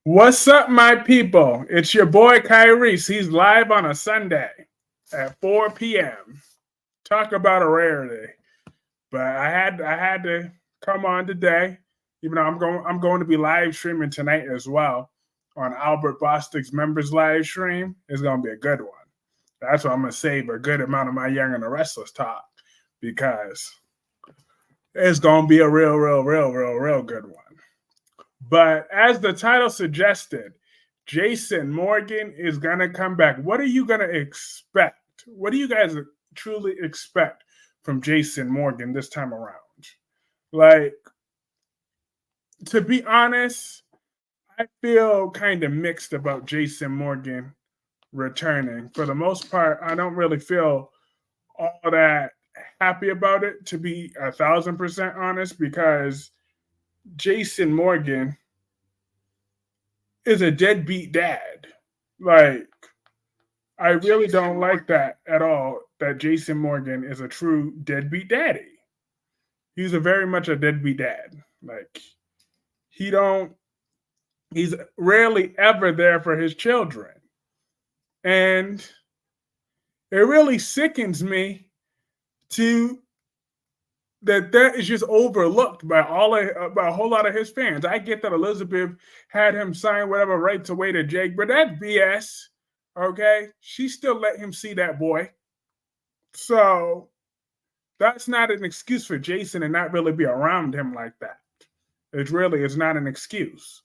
What's up, my people? It's your boy Kyrie. He's live on a Sunday at 4 p.m. Talk about a rarity. But I had to come on today, even though I'm going to be live streaming tonight as well on Albert Bostic's members live stream. It's gonna be a good one. That's why I'm gonna save a good amount of my Young and the Restless talk because it's gonna be a real good one. But as the title suggested, Jason Morgan is going to come back. What are you going to expect? What do you guys truly expect from Jason Morgan this time around? Like, to be honest, I feel kind of mixed about Jason Morgan returning. For the most part, I don't really feel all that happy about it, to be 1,000% honest, because Jason Morgan is a deadbeat dad. Like, I really don't like that at all, that Jason Morgan is a true deadbeat daddy. He's a very much a deadbeat dad. Like, he's rarely ever there for his children. And it really sickens me to that is just overlooked by by a whole lot of his fans. I get that Elizabeth had him sign whatever rights away to Jake, but that's BS. Okay, she still let him see that boy, so that's not an excuse for Jason to not really be around him like that. It really is not an excuse.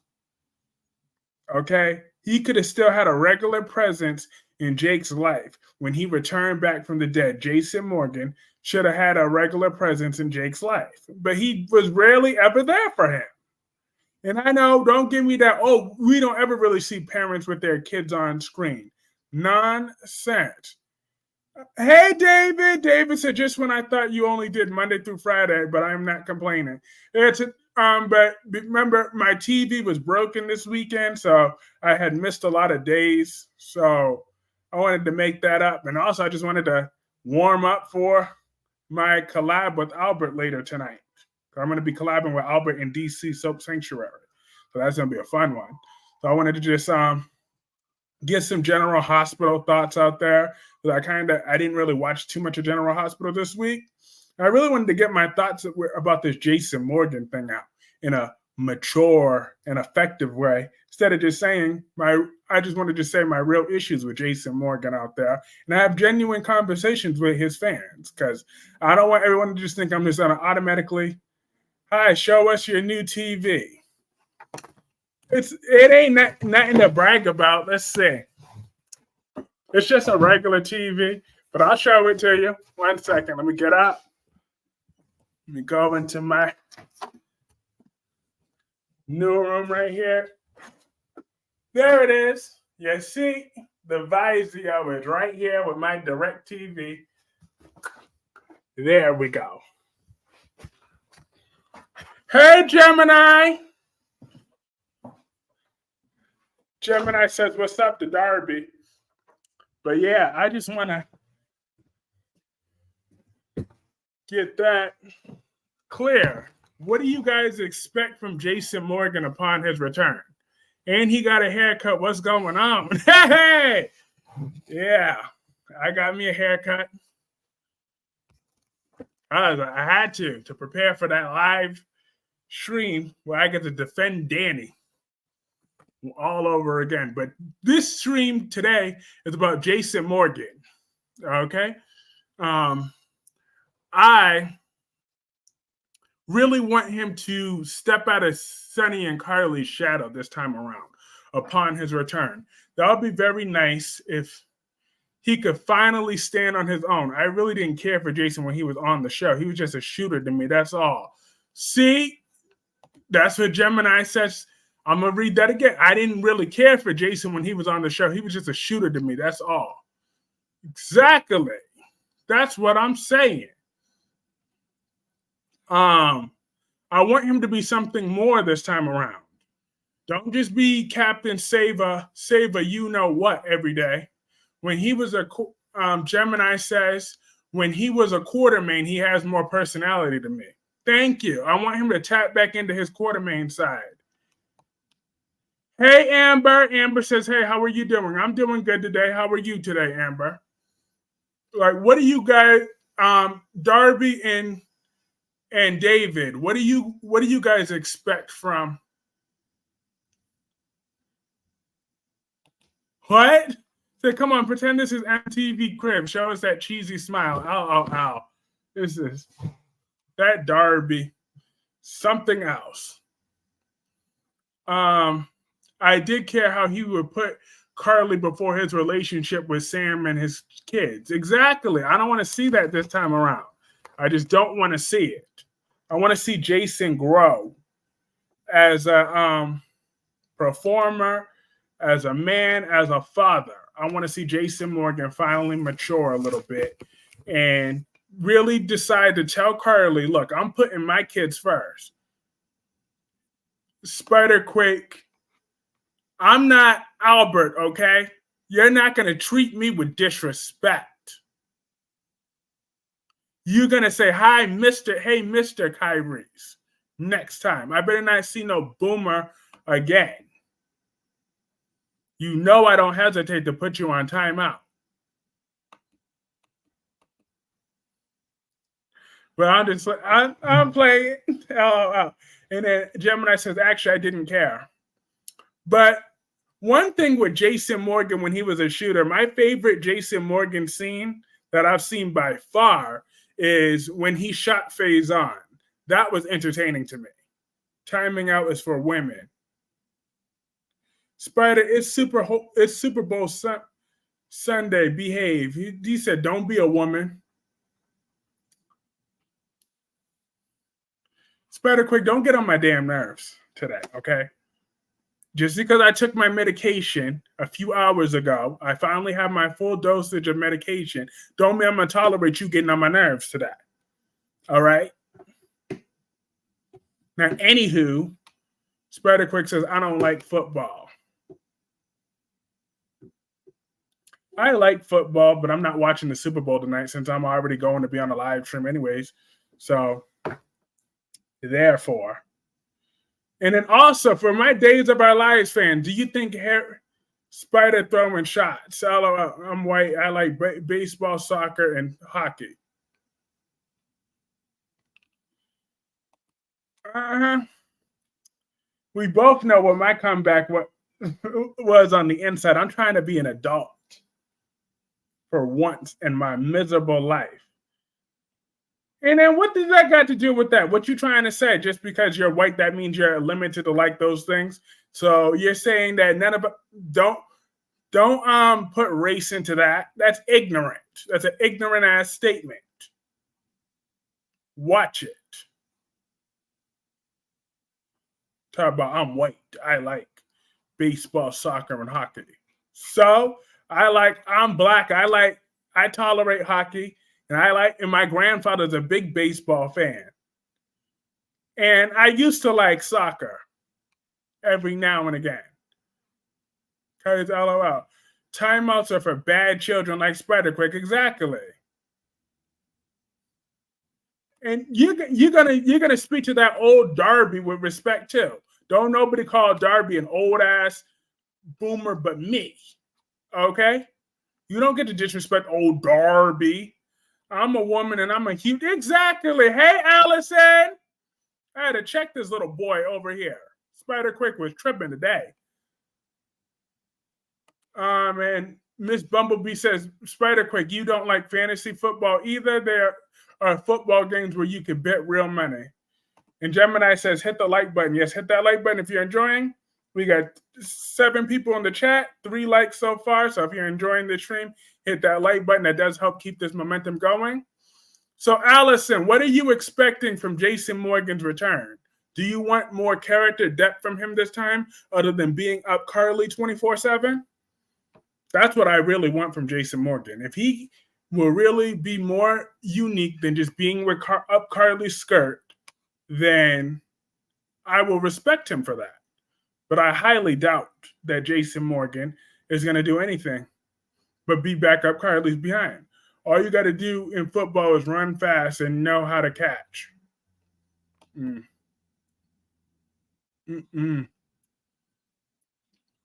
Okay, he could have still had a regular presence in Jake's life when he returned back from the dead. Jason Morgan should have had a regular presence in Jake's life, but he was rarely ever there for him. And I know, don't give me that, oh, we don't ever really see parents with their kids on screen. Nonsense. Hey, David. David said, just when I thought you only did Monday through Friday, but I'm not complaining. But remember, my TV was broken this weekend, so I had missed a lot of days. So I wanted to make that up. And also, I just wanted to warm up for my collab with Albert later tonight. I'm going to be collabing with Albert in DC Soap Sanctuary. So that's going to be a fun one. So I wanted to just get some General Hospital thoughts out there. I didn't really watch too much of General Hospital this week. I really wanted to get my thoughts about this Jason Morgan thing out in a mature and effective way, instead of just saying I just wanted to say my real issues with Jason Morgan out there and have genuine conversations with his fans, because I don't want everyone to just think I'm just going to automatically, hi, show us your new TV. It ain't nothing to brag about. Let's see. It's just a regular TV, but I'll show it to you. 1 second. Let me get up. Let me go into my new room right here. There it is. You see, the Vizio is right here with my Direct TV. There we go. Hey, Gemini. Gemini says, what's up to Darby? But yeah, I just want to get that clear. What do you guys expect from Jason Morgan upon his return? And he got a haircut. What's going on? Hey! Yeah, I got me a haircut. I had to prepare for that live stream where I get to defend Danny all over again. But this stream today is about Jason Morgan. Okay? I really want him to step out of Sonny and Carly's shadow this time around upon his return. That would be very nice if he could finally stand on his own. I really didn't care for Jason when he was on the show. He was just a shooter to me. That's all. See, that's what Gemini says. I'm going to read that again. I didn't really care for Jason when he was on the show. He was just a shooter to me. That's all. Exactly. That's what I'm saying. I want him to be something more this time around. Don't just be Captain Save a you know what every day. When he was Gemini says, when he was a Quartermain, he has more personality to me. Thank you. I want him to tap back into his Quartermain side. Hey, Amber. Amber says, hey, how are you doing? I'm doing good today. How are you today, Amber? Like, what do you guys, Darby and David, what do you guys expect from what? Say, come on, pretend this is MTV Crib. Show us that cheesy smile. Ow, ow, ow. This is that Darby. Something else. Um, I did care how he would put Carly before his relationship with Sam and his kids. Exactly. I don't want to see that this time around. I just don't want to see it. I want to see Jason grow as a performer, as a man, as a father. I want to see Jason Morgan finally mature a little bit and really decide to tell Carly, look, I'm putting my kids first. Spider-Quake, I'm not Albert, okay? You're not going to treat me with disrespect. You're going to say, hey, Mr. Kyrie's next time. I better not see no boomer again. You know I don't hesitate to put you on timeout. But I'm playing. Oh. And then Gemini says, actually, I didn't care. But one thing with Jason Morgan when he was a shooter, my favorite Jason Morgan scene that I've seen by far is when he shot Phase On. That was entertaining to me. Timing out is for women. Spider, it's Super Bowl Sunday. Behave. He said, don't be a woman. Spider Quick, don't get on my damn nerves today, okay? Just because I took my medication a few hours ago, I finally have my full dosage of medication, don't mean I'm going to tolerate you getting on my nerves today. All right? Now, anywho, Spider Quick says, I don't like football. I like football, but I'm not watching the Super Bowl tonight since I'm already going to be on a live stream anyways. So, therefore. And then also, for my Days of Our Lives fan, do you think Spider throwing shots? I'm white. I like baseball, soccer, and hockey. Uh-huh. We both know what my comeback was on the inside. I'm trying to be an adult for once in my miserable life. And then what does that got to do with that? What you trying to say? Just because you're white, that means you're limited to like those things. So you're saying that none of don't put race into that. That's ignorant. That's an ignorant ass statement. Watch it. Talk about I'm white. I like baseball, soccer, and hockey. So I'm black. I tolerate hockey. And my grandfather's a big baseball fan. And I used to like soccer every now and again. Because LOL. Timeouts are for bad children like Spider Quick. Exactly. And you're gonna speak to that old Darby with respect too. Don't nobody call Darby an old ass boomer but me. Okay? You don't get to disrespect old Darby. I'm a woman and I'm a huge. Exactly. Hey, Allison. I had to check this little boy over here. Spider Quick was tripping today. And Miss Bumblebee says, Spider Quick, you don't like fantasy football either. There are football games where you can bet real money. And Gemini says, hit the like button. Yes, hit that like button if you're enjoying. We got 7 people in the chat, 3 likes so far. So if you're enjoying the stream, hit that like button. That does help keep this momentum going. So, Allison, what are you expecting from Jason Morgan's return? Do you want more character depth from him this time other than being up Carly 24/7? That's what I really want from Jason Morgan. If he will really be more unique than just being up Carly's skirt, then I will respect him for that. But I highly doubt that Jason Morgan is going to do anything but be back up Carly's behind. All you got to do in football is run fast and know how to catch.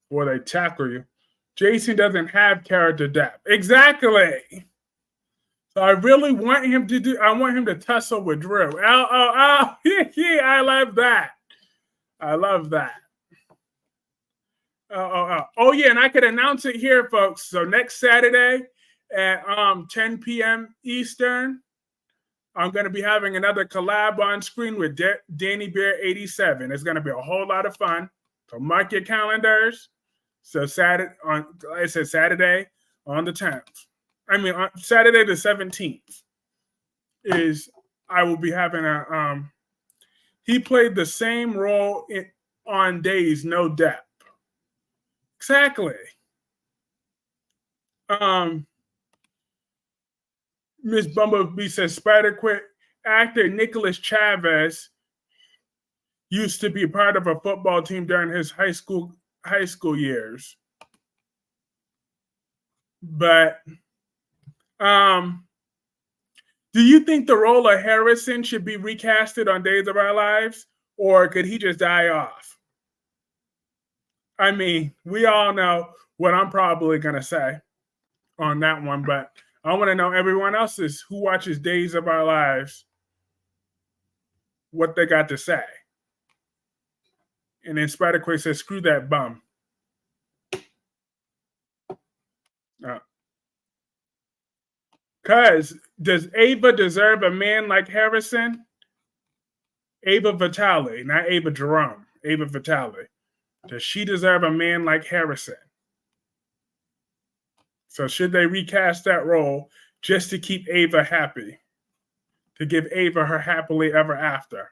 or they tackle you. Jason doesn't have character depth. Exactly. So I really want him to do. I want him to tussle with Drew. Oh, yeah, I love that. I love that. Oh, yeah, and I could announce it here, folks. So next Saturday at 10 p.m. Eastern, I'm going to be having another collab on screen with Danny Bear 87. It's going to be a whole lot of fun. So mark your calendars. So Saturday on, like I said, Saturday on the 10th. I mean, on Saturday the 17th is I will be having a. He played the same role on Days No Depth. Exactly. Miss Bumblebee says Spider Quit actor Nicholas Chavez used to be part of a football team during his high school years. But do you think the role of Harrison should be recasted on Days of Our Lives, or could he just die off? I mean, we all know what I'm probably going to say on that one, but I want to know everyone else's who watches Days of Our Lives, what they got to say. And then Spider Quake says, screw that bum. Because does Ava deserve a man like Harrison? Ava Vitale, not Ava Jerome. Ava Vitale. Does she deserve a man like Harrison? So should they recast that role just to keep Ava happy? To give Ava her happily ever after?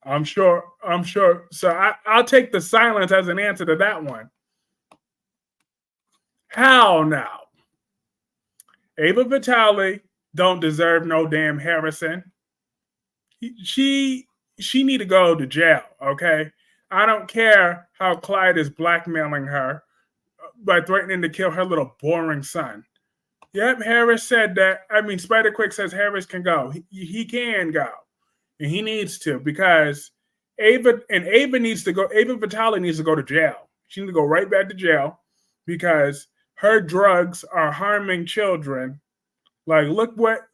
I'm sure. So I'll take the silence as an answer to that one. Hell no. Ava Vitale don't deserve no damn Harrison. She need to go to jail, okay? I don't care how Clyde is blackmailing her by threatening to kill her little boring son. Yep, Harris said that. I mean, Spider Quick says Harris can go. He can go. And he needs to, because Ava needs to go. Ava Vitale needs to go to jail. She needs to go right back to jail because her drugs are harming children. Like, look what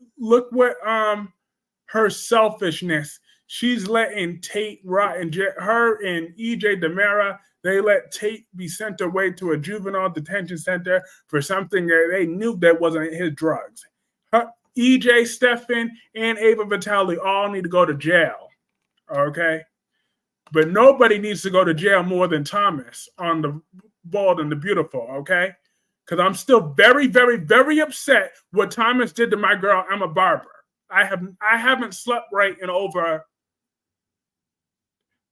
her selfishness. She's letting Tate rot, and her and EJ Demera, they let Tate be sent away to a juvenile detention center for something that they knew that wasn't his drugs. EJ, Stephan, and Ava Vitale all need to go to jail, okay? But nobody needs to go to jail more than Thomas on The Bald and the Beautiful, okay? Because I'm still very, very, very upset what Thomas did to my girl, Emma Barber. I haven't slept right in over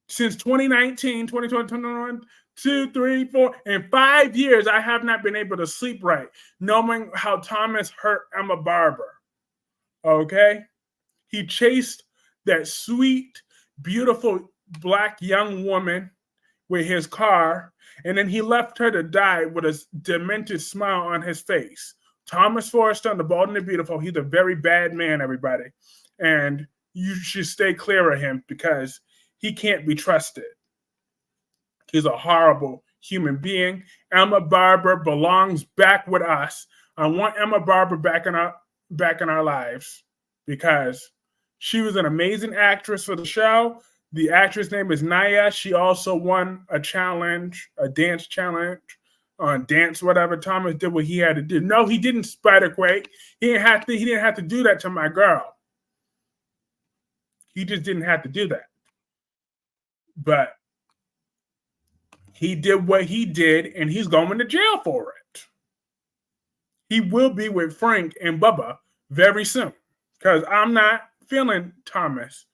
since 2019, 2020, 2021, 2, 3, 4, in 5 years. I have not been able to sleep right, knowing how Thomas hurt Emma Barber. Okay? He chased that sweet, beautiful black young woman with his car, and then he left her to die with a demented smile on his face. Thomas Forrester on The Bald and the Beautiful, he's a very bad man, everybody. And you should stay clear of him because he can't be trusted. He's a horrible human being. Emma Barber belongs back with us. I want Emma Barber back in our lives because she was an amazing actress for the show. The actress name is Naya. She also won a challenge, a dance challenge on Dance Whatever. Thomas did what he had to do. No, he didn't, Spider-Quake. He didn't have to do that to my girl. He just didn't have to do that. But he did what he did, and he's going to jail for it. He will be with Frank and Bubba very soon because I'm not feeling Thomas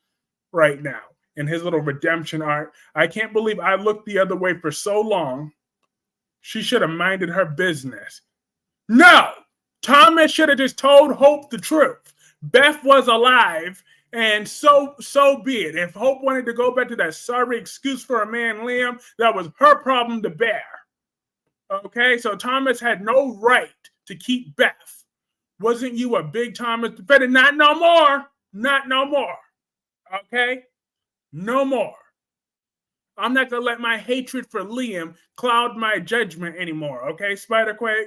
right now in his little redemption arc. I can't believe I looked the other way for so long. She should have minded her business. No! Thomas should have just told Hope the truth. Beth was alive, and so be it. If Hope wanted to go back to that sorry excuse for a man, Liam, that was her problem to bear. Okay? So Thomas had no right to keep Beth. Wasn't you a big Thomas defender? Not no more. Not no more. Okay? No more. I'm not going to let my hatred for Liam cloud my judgment anymore. Okay, Spider-Quake?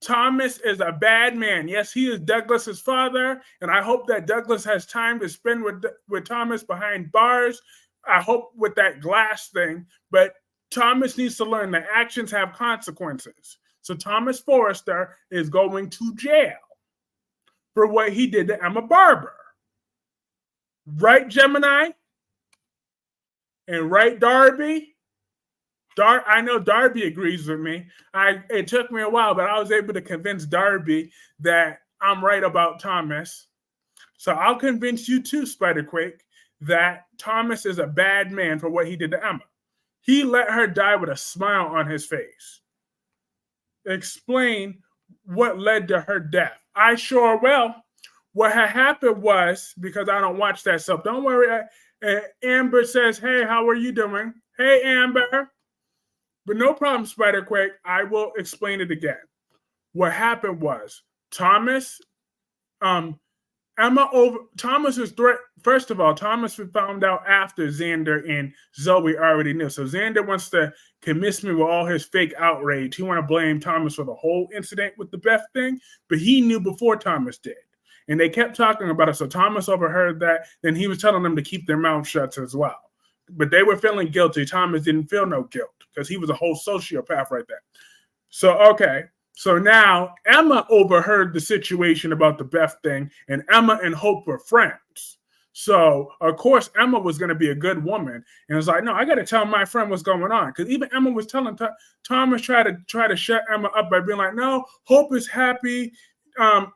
Thomas is a bad man. Yes, he is Douglas's father, and I hope that Douglas has time to spend with Thomas behind bars. I hope with that glass thing, but Thomas needs to learn that actions have consequences. So Thomas Forrester is going to jail for what he did to Emma Barber. Right, Gemini? And right, Darby? I know Darby agrees with me. It took me a while, but I was able to convince Darby that I'm right about Thomas. So I'll convince you too, Spider-Quake, that Thomas is a bad man for what he did to Emma. He let her die with a smile on his face. Explain what led to her death. I sure will. What had happened was, because I don't watch that stuff, don't worry. Amber says, hey, how are you doing? Hey, Amber. But no problem, Spider-Quake. I will explain it again. What happened was Thomas was threat. First of all, Thomas was found out after Xander and Zoe already knew. So Xander wants to convince me with all his fake outrage. He want to blame Thomas for the whole incident with the Beth thing, but he knew before Thomas did. And they kept talking about it. So Thomas overheard that. Then he was telling them to keep their mouth shut as well. But they were feeling guilty. Thomas didn't feel no guilt because he was a whole sociopath right there. So, okay. So now Emma overheard the situation about the Beth thing, and Emma and Hope were friends. So, of course, Emma was going to be a good woman. And was like, no, I got to tell my friend what's going on. Because even Emma was telling Thomas try to shut Emma up by being like, no, Hope is happy.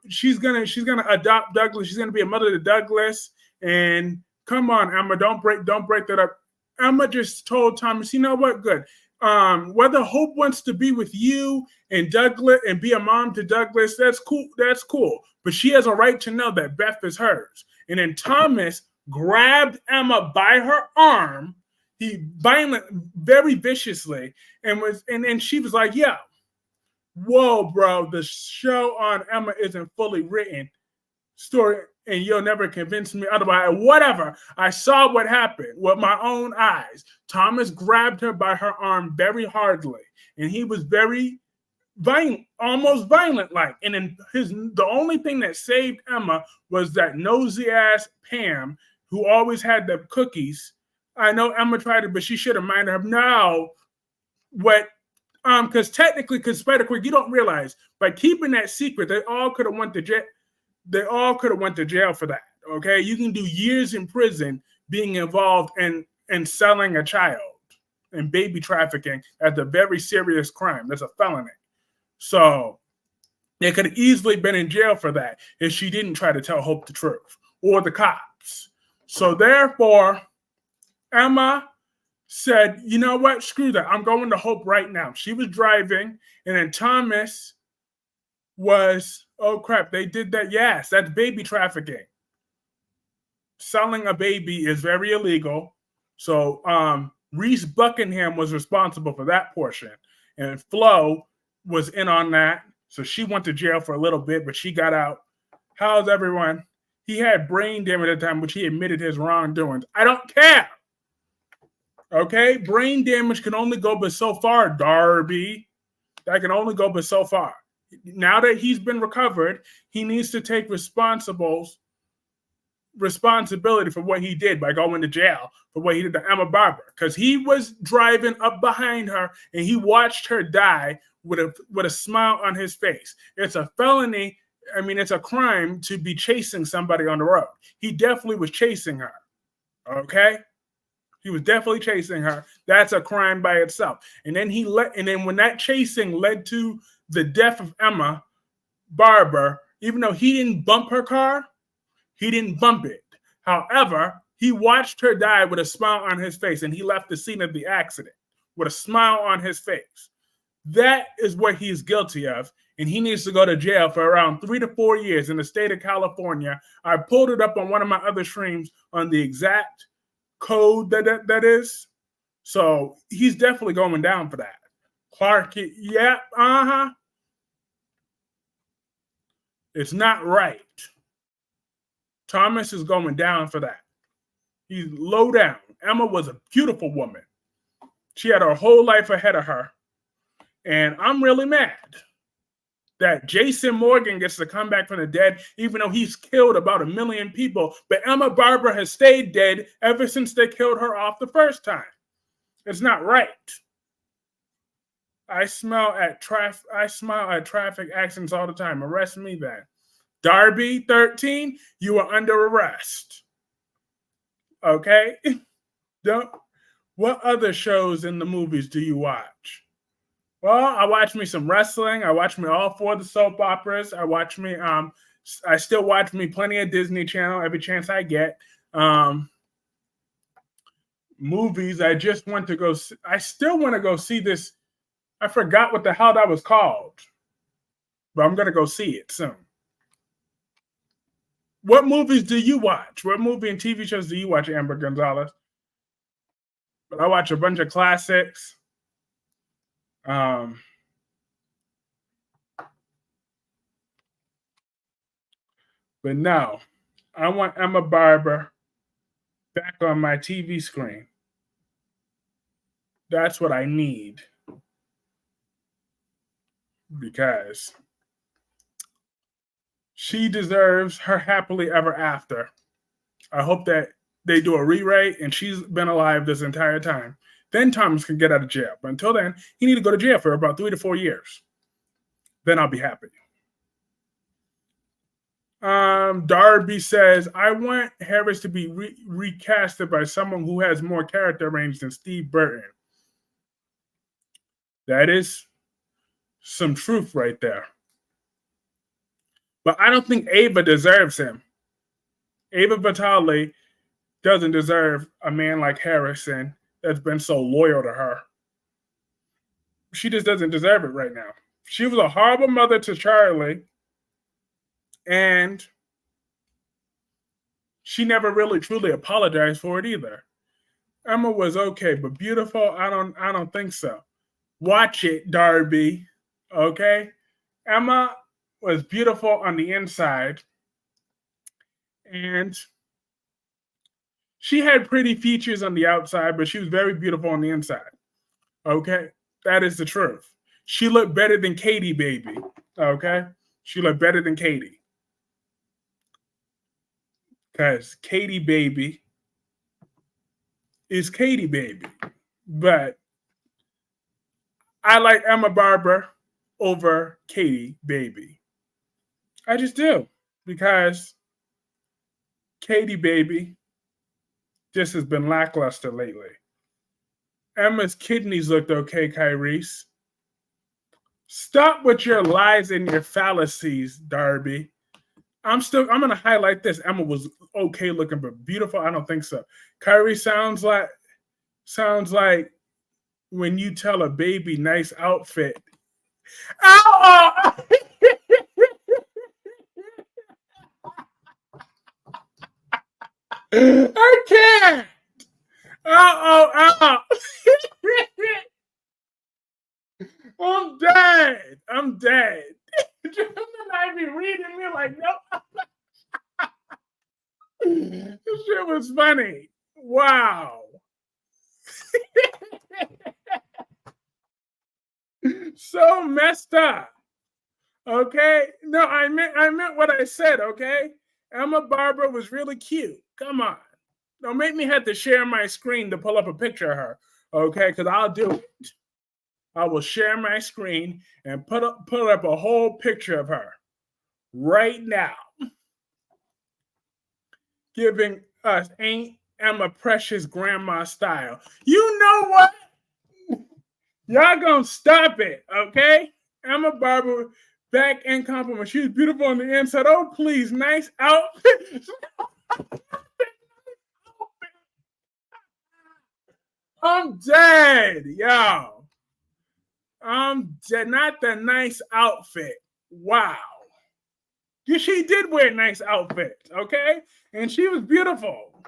She's gonna adopt Douglas. She's gonna be a mother to Douglas. And come on, Emma, don't break that up. Emma just told Thomas, you know what? Good. Whether Hope wants to be with you and Douglas and be a mom to Douglas, that's cool. That's cool. But she has a right to know that Beth is hers. And then Thomas grabbed Emma by her arm. He very viciously, and she was like, yeah. Whoa, bro, the show on Emma isn't fully written. Story, and you'll never convince me otherwise. Whatever. I saw what happened with my own eyes. Thomas grabbed her by her arm very hardly, and he was very violent, almost violent-like. And then the only thing that saved Emma was that nosy-ass Pam, who always had the cookies. I know Emma tried it, but she should have minded her. Now, because Spider-Quake, you don't realize by keeping that secret, they all could have went to jail. They all could have went to jail for that. Okay, you can do years in prison being involved in selling a child and baby trafficking. That's a very serious crime. That's a felony. So they could have easily been in jail for that if she didn't try to tell Hope the truth or the cops. So therefore, Emma said, you know what? Screw that. I'm going to Hope right now. She was driving, and then Thomas was, oh crap, they did that. Yes, that's baby trafficking. Selling a baby is very illegal. So Reese Buckingham was responsible for that portion. And Flo was in on that. So she went to jail for a little bit, but she got out. How's everyone? He had brain damage at the time, which he admitted his wrongdoings. I don't care. Okay, brain damage can only go but so far, Darby. That can only go but so far. Now that he's been recovered, he needs to take responsibility for what he did by going to jail for what he did to Emma Barber. Because he was driving up behind her and he watched her die with a smile on his face. It's a felony. I mean, it's a crime to be chasing somebody on the road. He definitely was chasing her. Okay? He was definitely chasing her. That's a crime by itself. And then when that chasing led to the death of Emma Barber, even though he didn't bump her car, he didn't bump it. However, he watched her die with a smile on his face, and he left the scene of the accident with a smile on his face. That is what he's guilty of, and he needs to go to jail for around 3 to 4 years in the state of California. I pulled it up on one of my other streams on the exact code that is. So he's definitely going down for that. Clark, yeah, It's not right. Thomas is going down for that. He's low down. Emma was a beautiful woman. She had her whole life ahead of her. And I'm really mad that Jason Morgan gets to come back from the dead, even though he's killed about 1 million people. But Emma Barber has stayed dead ever since they killed her off the first time. It's not right. I smile at traffic accidents all the time. Arrest me then. Darby, 13, you are under arrest. Okay? What other shows in the movies do you watch? Well, I watch me some wrestling. I watch me all 4 of the soap operas. I still watch me plenty of Disney Channel every chance I get. Movies, I still want to go see this. I forgot what the hell that was called, but I'm going to go see it soon. What movies do you watch? What movie and TV shows do you watch, Amber Gonzalez? But I watch a bunch of classics. But no, I want Emma Barber back on my TV screen. That's what I need. Because she deserves her happily ever after. I hope that they do a rewrite and she's been alive this entire time. Then Thomas can get out of jail. But until then, he need to go to jail for about 3 to 4 years. Then I'll be happy. Darby says, I want Harris to be recasted by someone who has more character range than Steve Burton. That is some truth right there. But I don't think Ava deserves him. Ava Vitale doesn't deserve a man like Harrison that's been so loyal to her. She just doesn't deserve it right now. She was a horrible mother to Charlie, and she never really truly apologized for it either. Emma was okay, but beautiful, I don't think so. Watch it, Darby. Okay? Emma was beautiful on the inside, and she had pretty features on the outside, but she was very beautiful on the inside. Okay? That is the truth. She looked better than Katie, baby. Okay? She looked better than Katie. Because Katie, baby, is Katie, baby. But I like Emma Barber over Katie, baby. I just do. Because Katie, baby, just has been lackluster lately. Emma's kidneys looked okay, Kyrese. Stop with your lies and your fallacies, Darby. I'm going to highlight this. Emma was okay looking, but beautiful? I don't think so. Kyrie sounds like when you tell a baby nice outfit. Ow! I can't. Ow. I'm dead. I be reading me like, no. This shit was funny. Wow. So messed up. Okay? No, I meant what I said, okay? Emma Barber was really cute. Come on. Don't make me have to share my screen to pull up a picture of her, okay? Because I'll do it. I will share my screen and put up a whole picture of her right now. Giving us Ain't Emma Precious Grandma style. You know what? Y'all gonna stop it, okay? Emma Barber back in compliment. She was beautiful on the inside. Oh, please, nice outfit. I'm dead, y'all. I'm dead. Not the nice outfit. Wow. She did wear nice outfits, okay? And she was beautiful.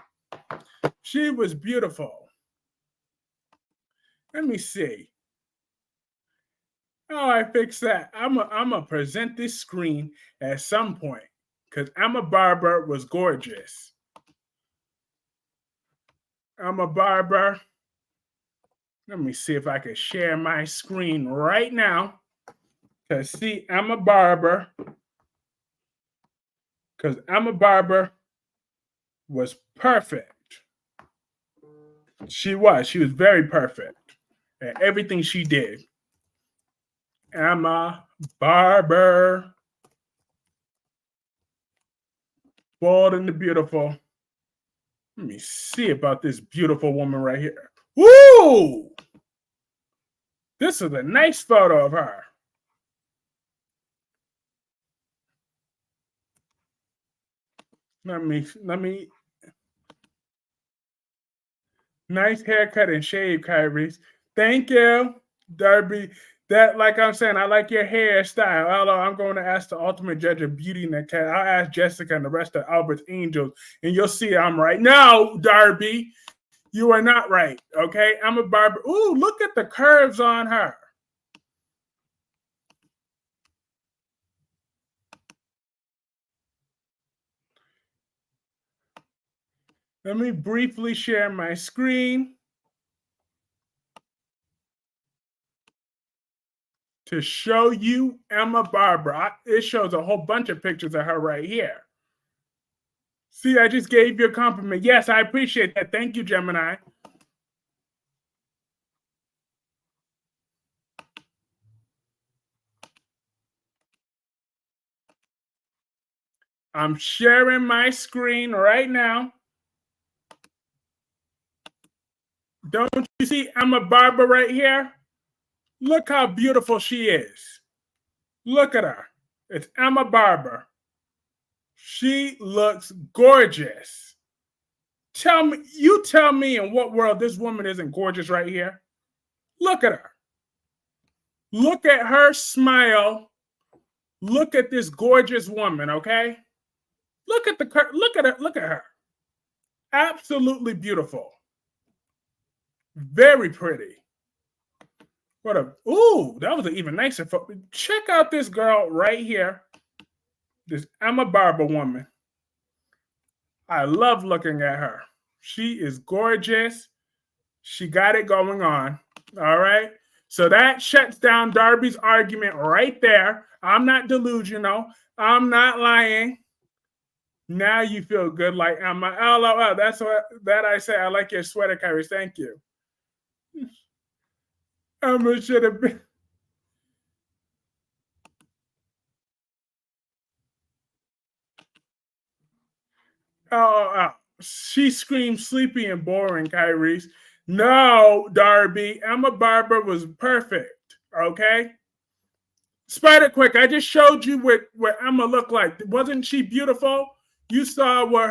She was beautiful. Let me see. Oh, I fixed that. I'm a present this screen at some point because Emma Barber was gorgeous. Emma Barber. Let me see if I can share my screen right now to see Emma Barber because Emma Barber was perfect. She was. She was very perfect at everything she did. Emma Barber, bold and the beautiful. Let me see about this beautiful woman right here. Woo! This is a nice photo of her. Let me nice haircut and shave, Kyrie. Thank you, Darby. That, like I'm saying, I like your hairstyle. Although I'm going to ask the ultimate judge of beauty in the cat. I'll ask Jessica and the rest of Albert's angels, and you'll see I'm right. No, Darby, you are not right. Okay, I'm a barber. Ooh, look at the curves on her. Let me briefly share my screen to show you Emma Barber. It shows a whole bunch of pictures of her right here. See, I just gave you a compliment. Yes, I appreciate that. Thank you, Gemini. I'm sharing my screen right now. Don't you see Emma Barber right here? Look how beautiful she is. Look at her. It's Emma Barber. She looks gorgeous. Tell me in what world this woman isn't gorgeous right here? Look at her. Look at her smile. Look at this gorgeous woman, okay? Look at her. Look at her. Absolutely beautiful. Very pretty. That was an even nicer photo. Check out this girl right here. This Emma Barber woman. I love looking at her. She is gorgeous. She got it going on. All right. So that shuts down Darby's argument right there. I'm not delusional. I'm not lying. Now you feel good like Emma. LOL. That's what that I say. I like your sweater, Kyrie. Thank you. Emma should have been. She screamed sleepy and boring, Kyrie. No, Darby. Emma Barber was perfect. Okay. Spider Quick, I just showed you what Emma looked like. Wasn't she beautiful? You saw what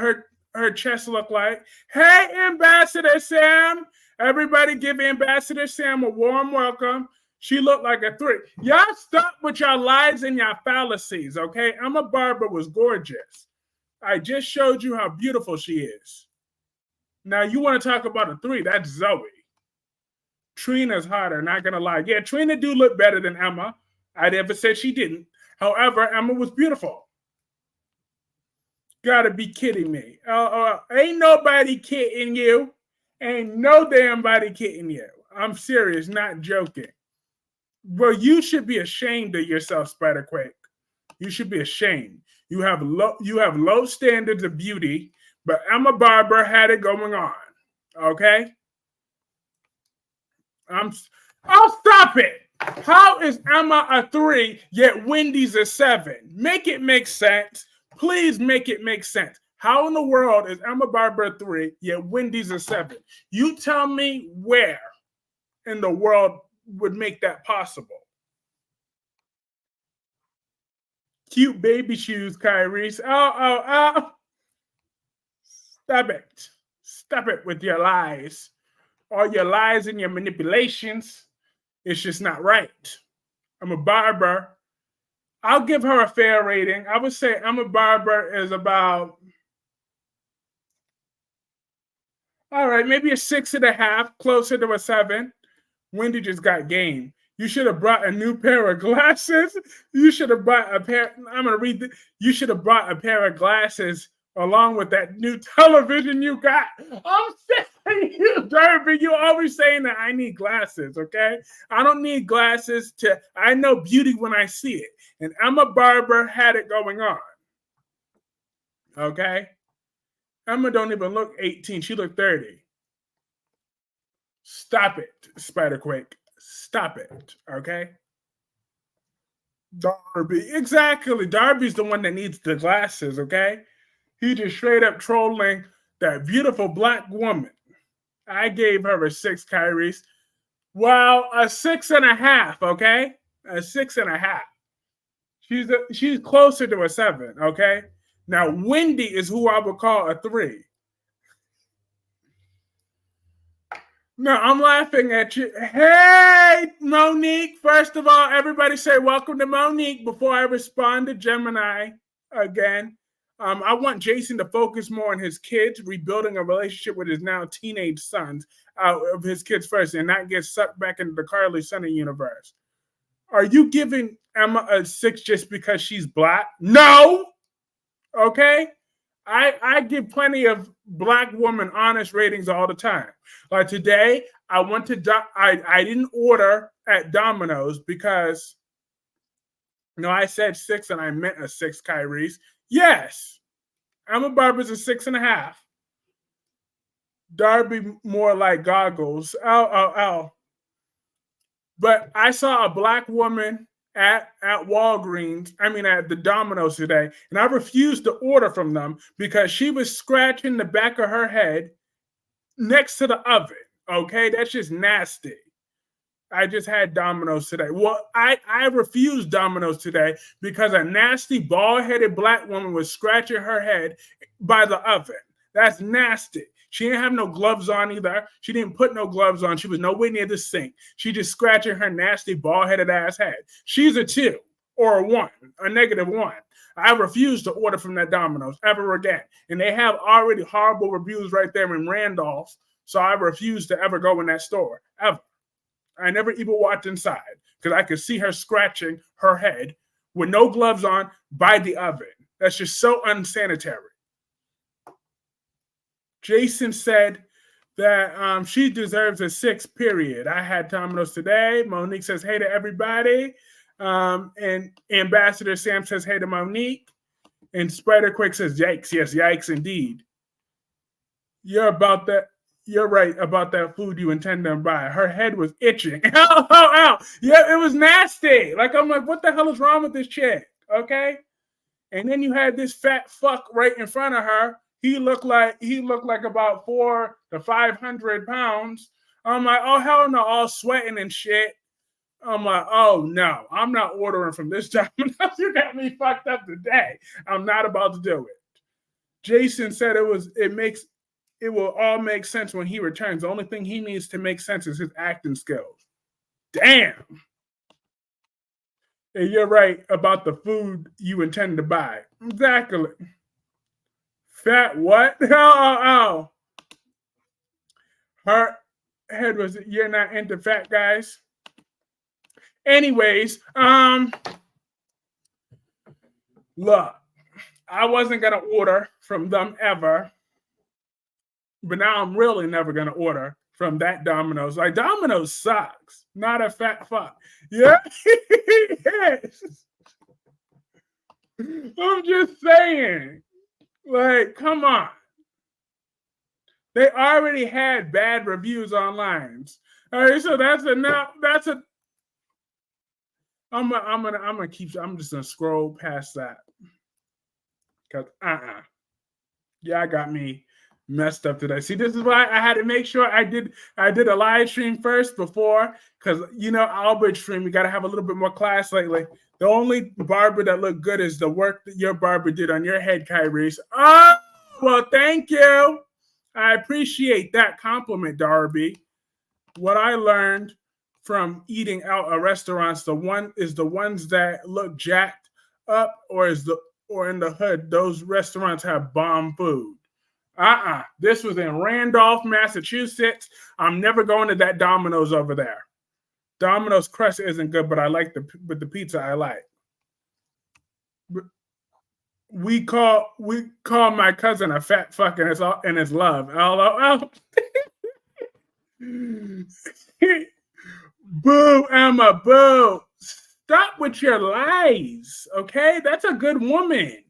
her chest looked like. Hey, Ambassador Sam. Everybody give Ambassador Sam a warm welcome. She looked like a 3. Y'all stop with your lies and your fallacies, okay? Emma Barber was gorgeous. I just showed you how beautiful she is. Now you want to talk about a 3? That's Zoe. Trina's hotter, not gonna lie. Yeah, Trina do look better than Emma. I never said she didn't. However, Emma was beautiful. Gotta be kidding me. Ain't nobody kidding you. Ain't no damn body kidding you. I'm serious, not joking. Well, you should be ashamed of yourself, Spider Quake. You should be ashamed. You have low standards of beauty, but Emma Barber had it going on. Okay? Stop it. How is Emma a 3 yet Wendy's a 7? Make it make sense. Please make it make sense. How in the world is Emma Barber a 3 yet Wendy's a 7? You tell me where in the world would make that possible. Cute baby shoes, Kyrie. Oh. Stop it. Stop it with your lies. All your lies and your manipulations. It's just not right. I'm a Barber. I'll give her a fair rating. I would say Emma Barber is about, all right, maybe a 6.5, closer to a 7. Wendy just got game. You should have brought a new pair of glasses. You should have brought a pair. I'm gonna read. You should have brought a pair of glasses along with that new television you got. I'm saying you, Derby. You always saying that I need glasses. Okay, I don't need glasses to. I know beauty when I see it. And Emma Barber had it going on. Okay, Emma don't even look 18. She looked 30. Stop it, Spiderquake. Stop it. Okay. Darby. Exactly. Darby's the one that needs the glasses, okay? He just straight up trolling that beautiful black woman. I gave her a 6, Kyrie's. Well, a 6.5, okay? A 6.5. She's closer to a 7, okay? Now, Wendy is who I would call a 3. No, I'm laughing at you. Hey, Monique. First of all, everybody say welcome to Monique before I respond to Gemini again. I want Jason to focus more on his kids, rebuilding a relationship with his now teenage sons out of his kids first and not get sucked back into the Carly Sunny universe. Are you giving Emma a 6 just because she's black? No. Okay. I give plenty of black woman honest ratings all the time. Like today, I went to I didn't order at Domino's because I said 6 and I meant a 6, Kyrie's. Yes, Emma Barber's a 6.5. Darby more like goggles. Oh. But I saw a black woman at Walgreens, at the Domino's today, and I refused to order from them because she was scratching the back of her head next to the oven. Okay, that's just nasty. I just had Domino's today. Well, I refused Domino's today because a nasty bald-headed black woman was scratching her head by the oven. That's nasty. She didn't have no gloves on either. She didn't put no gloves on. She was nowhere near the sink. She just scratching her nasty bald-headed ass head. She's a 2 or a 1, a -1. I refuse to order from that Domino's ever again. And they have already horrible reviews right there in Randolph. So I refuse to ever go in that store, ever. I never even walked inside because I could see her scratching her head with no gloves on by the oven. That's just so unsanitary. Jason said that she deserves a 6, period. I had Domino's today. Monique says, hey to everybody. And Ambassador Sam says, hey to Monique. And Spiderquake says, yikes. Yes, yikes indeed. You're right about that food you intend to buy. Her head was itching. Ow. Yeah, it was nasty. I'm like, what the hell is wrong with this chick? Okay. And then you had this fat fuck right in front of her. He looked like about 400 to 500 pounds. I'm like, oh hell no, all sweating and shit. I'm like, oh no, I'm not ordering from this Domino's. You got me fucked up today. I'm not about to do it. Jason said it will all make sense when he returns. The only thing he needs to make sense is his acting skills. Damn. And you're right about the food you intend to buy. Exactly. Fat what? Oh. Her head was, you're not into fat guys? Anyways, look, I wasn't going to order from them ever. But now I'm really never going to order from that Domino's. Like, Domino's sucks. Not a fat fuck. Yeah. Yes. I'm just saying. Like, come on. They already had bad reviews online. All right, so I'm just gonna scroll past that. Cause yeah, I got me messed up today. See, this is why I had to make sure I did a live stream first before, because Albert stream, we got to have a little bit more class lately. The only barber that looked good is the work that your barber did on your head, Kyrie's. Oh, well, thank you. I appreciate that compliment, Darby. What I learned from eating out at restaurants, the ones that look jacked up, or in the hood, those restaurants have bomb food. This was in Randolph, Massachusetts. I'm never going to that Domino's over there. Domino's crust isn't good, but I like the pizza I like. We call my cousin a fat fuck and it's love. LOL. Boo, Emma, boo. Stop with your lies, okay? That's a good woman,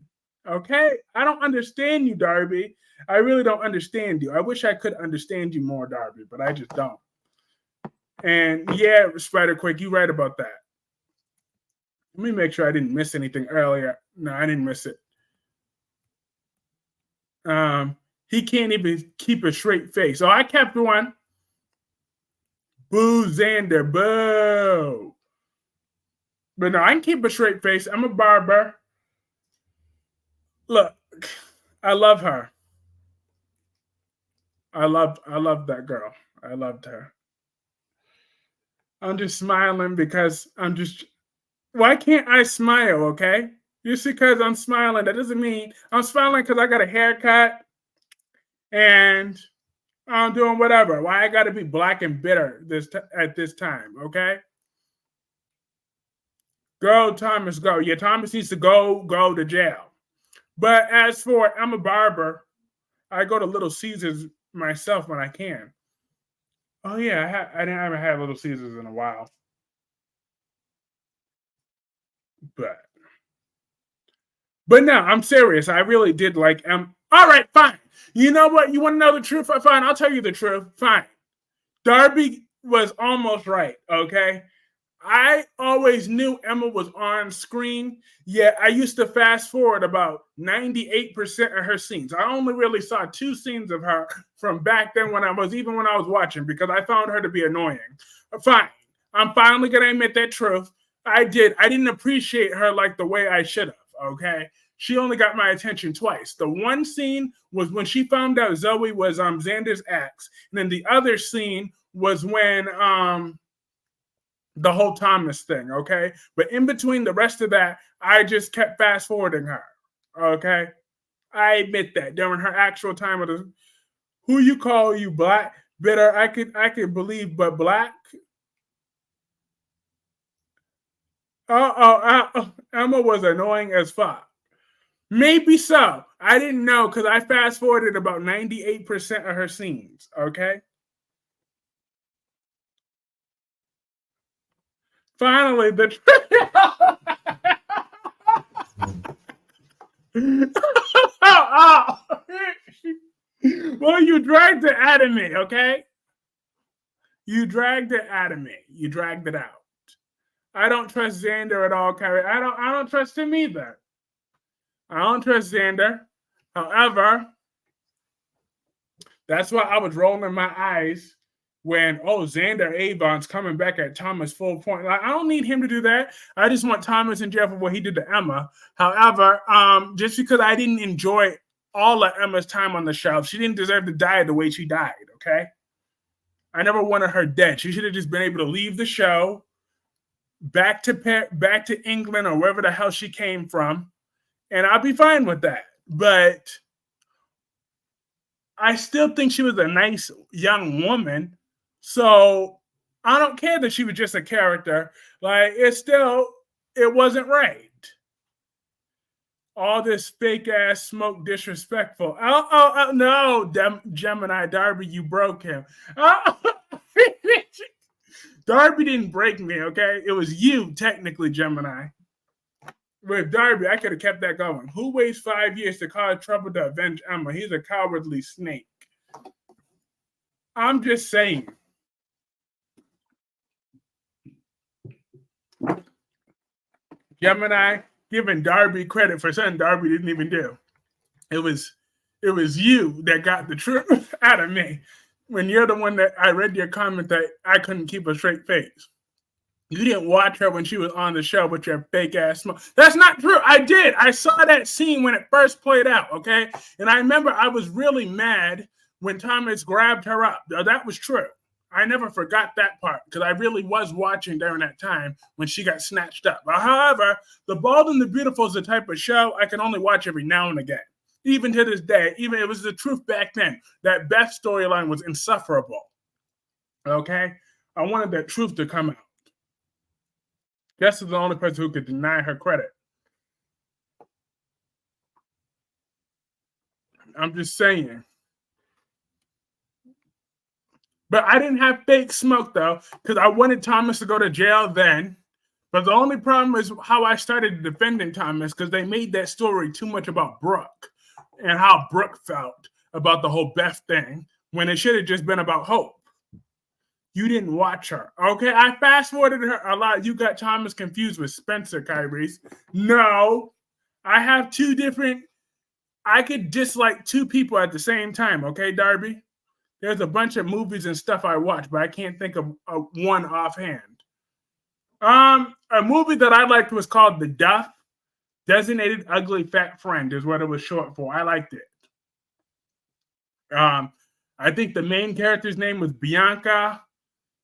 okay? I don't understand you, Darby. I really don't understand you. I wish I could understand you more, Darby, but I just don't. And yeah, Spider Quick, you right about that. Let me make sure I didn't miss anything earlier. No, I didn't miss it. He can't even keep a straight face. Oh, I kept one. Boo, Xander, boo. But no, I can keep a straight face. I'm a barber. Look, I love her. I loved that girl. I loved her. I'm just smiling because why can't I smile, okay? Just because I'm smiling, that doesn't mean I'm smiling because I got a haircut and I'm doing whatever. Why I got to be black and bitter at this time, okay? Go, Thomas, go. Yeah, Thomas needs to go to jail. But as for, I'm a barber. I go to Little Caesars myself when I can. Oh yeah, I haven't had Little Caesars in a while. But no, I'm serious. I really did like all right, fine. You know what? You want to know the truth? Fine, I'll tell you the truth. Fine. Darby was almost right, okay? I always knew Emma was on screen, yet I used to fast forward about 98% of her scenes. I only really saw 2 scenes of her from back then when I was watching because I found her to be annoying. Fine. I'm finally going to admit that truth. I didn't appreciate her like the way I should have, okay? She only got my attention twice. The one scene was when she found out Zoe was Xander's ex, and then the other scene was when the whole Thomas thing, okay? But in between the rest of that, I just kept fast forwarding her, okay? I admit that during her actual time of who you call you black bitter, I could believe, but black. Emma was annoying as fuck. Maybe so. I didn't know because I fast forwarded about 98% of her scenes, okay? Finally, well, you dragged it out of me, okay? You dragged it out of me. You dragged it out. I don't trust Xander at all, Carrie. I don't trust him either. I don't trust Xander. However, that's why I was rolling my eyes when Xander Avon's coming back at Thomas full point. Like, I don't need him to do that. I just want Thomas in jail for what he did to Emma. However, just because I didn't enjoy all of Emma's time on the shelf, she didn't deserve to die the way she died, okay? I never wanted her dead. She should have just been able to leave the show, back to England or wherever the hell she came from, and I'll be fine with that. But I still think she was a nice young woman, so I don't care that she was just a character. Like, it wasn't right. All this fake ass smoke disrespectful. Oh no, Gemini Darby, you broke him. Darby didn't break me, okay? It was you, technically, Gemini. With Darby, I could have kept that going. Who waits 5 years to cause trouble to avenge Emma? He's a cowardly snake. I'm just saying. Gemini giving Darby credit for something Darby didn't even do. It was you that got the truth out of me. When you're the one that I read your comment that I couldn't keep a straight face. You didn't watch her when she was on the show with your fake ass smoke. That's not true. I did. I saw that scene when it first played out, okay? And I remember I was really mad when Thomas grabbed her up. That was true. I never forgot that part because I really was watching during that time when she got snatched up. But however, The Bald and the Beautiful is the type of show I can only watch every now and again. Even to this day, even it was the truth back then. That Beth storyline was insufferable. Okay? I wanted that truth to come out. Guess is the only person who could deny her credit. I'm just saying. But I didn't have fake smoke though, because I wanted Thomas to go to jail then. But the only problem is how I started defending Thomas, because they made that story too much about Brooke and how Brooke felt about the whole Beth thing when it should have just been about Hope. You didn't watch her. Okay, I fast forwarded her a lot. You got Thomas confused with Spencer, Kyrie's. No, I have two different. I could dislike two people at the same time. Okay, Darby. There's a bunch of movies and stuff I watch, but I can't think of one offhand. A movie that I liked was called The Duff. Designated Ugly Fat Friend is what it was short for. I liked it. I think the main character's name was Bianca.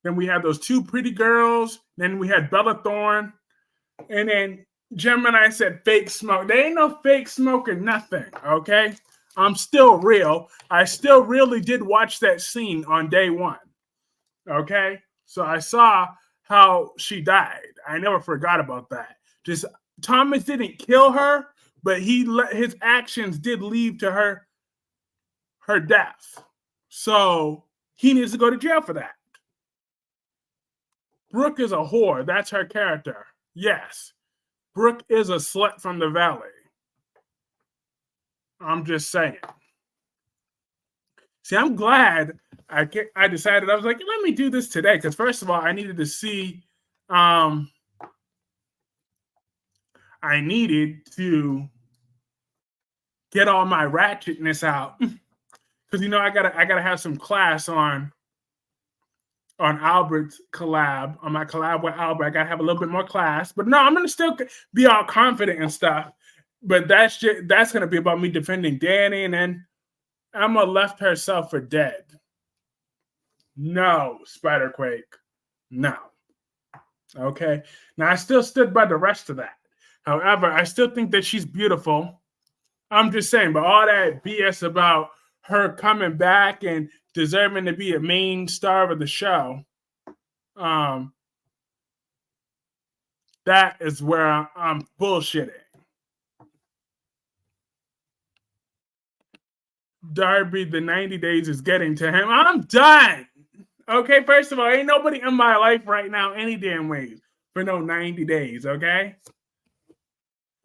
Then we had those two pretty girls. Then we had Bella Thorne. And then Gemini said fake smoke. There ain't no fake smoke or nothing, okay? I'm still real. I still really did watch that scene on day one, okay? So I saw how she died. I never forgot about that. Just Thomas didn't kill her, but his actions did lead to her death. So he needs to go to jail for that. Brooke is a whore. That's her character. Yes. Brooke is a slut from the valley. I'm just saying. See, I'm glad I decided. I was like, let me do this today. Because first of all, I needed to see, I needed to get all my ratchetness out. Because, you know, I gotta have some class on Albert's collab, on my collab with Albert. I gotta have a little bit more class. But no, I'm gonna still be all confident and stuff. But that's gonna be about me defending Danny, and then Emma left herself for dead. No, Spiderquake. No. Okay. Now I still stood by the rest of that. However, I still think that she's beautiful. I'm just saying, but all that BS about her coming back and deserving to be a main star of the show, that is where I'm bullshitting. Darby, the 90 days is getting to him. I'm done. Okay, first of all, ain't nobody in my life right now any damn ways for no 90 days, okay?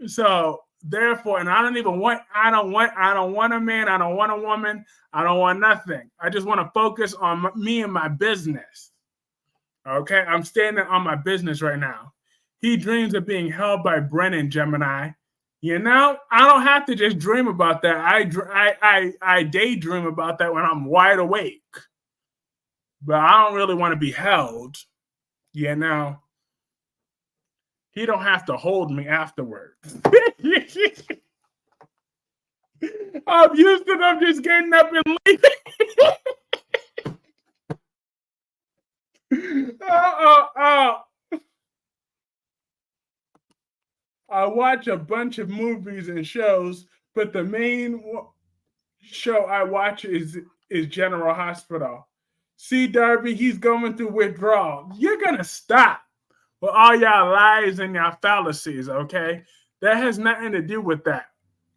So therefore, and I don't want a man, I don't want a woman, I don't want nothing. I just want to focus on me and my business. Okay, I'm standing on my business right now. He dreams of being held by Brennan, Gemini. You know, I don't have to just dream about that. I daydream about that when I'm wide awake. But I don't really want to be held. You know, he don't have to hold me afterwards. I'm used to them just getting up and leaving. I watch a bunch of movies and shows, but the main show I watch is General Hospital. See, Darby, he's going through withdrawal. You're going to stop with all y'all lies and y'all fallacies, okay? That has nothing to do with that.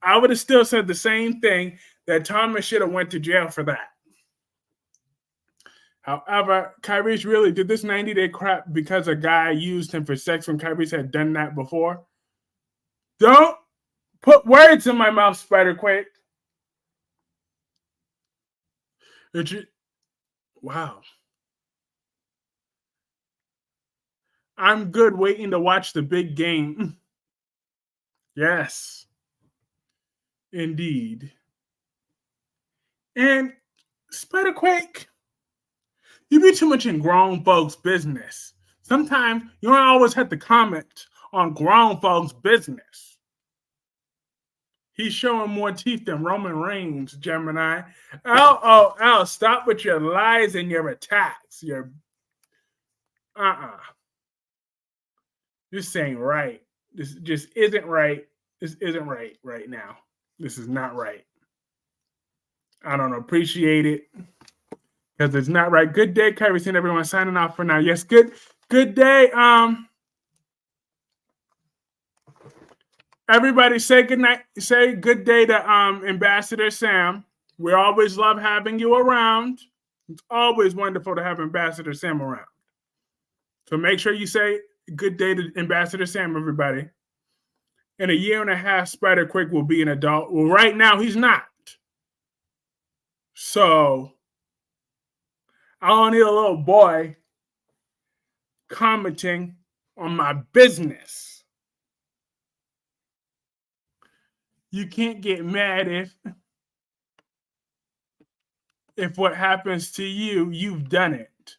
I would have still said the same thing, that Thomas should have went to jail for that. However, Kyrie's really did this 90-day crap because a guy used him for sex when Kyrie's had done that before. Don't put words in my mouth, Spiderquake. Wow. I'm good waiting to watch the big game. Yes. Indeed. And Spiderquake, you be too much in grown folks' business. Sometimes you don't always have to comment on grown folks' business. He's showing more teeth than Roman Reigns, Gemini. LOL, stop with your lies and your attacks. This ain't right. This just isn't right. This isn't right now. This is not right. I don't appreciate it because it's not right. Good day, Kyrie. Everyone signing off for now. Yes, good day. Everybody say good night. Say good day to Ambassador Sam. We always love having you around. It's always wonderful to have Ambassador Sam around. So make sure you say good day to Ambassador Sam, everybody. In a year and a half, Spider Quick will be an adult. Well, right now he's not. So I don't need a little boy commenting on my business. You can't get mad if what happens to you, you've done it.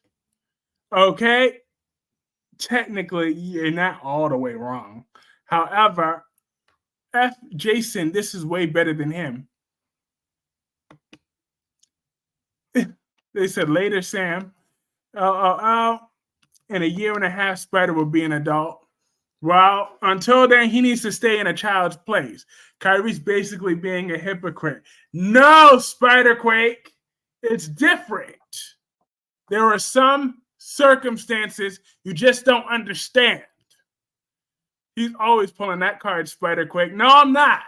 Okay? Technically, you're not all the way wrong. However, F Jason, this is way better than him. They said later, Sam. In a year and a half, Spider will be an adult. Well, until then, he needs to stay in a child's place. Kyrie's basically being a hypocrite. No, Spider-Quake, it's different. There are some circumstances you just don't understand. He's always pulling that card, Spider-Quake. No, I'm not.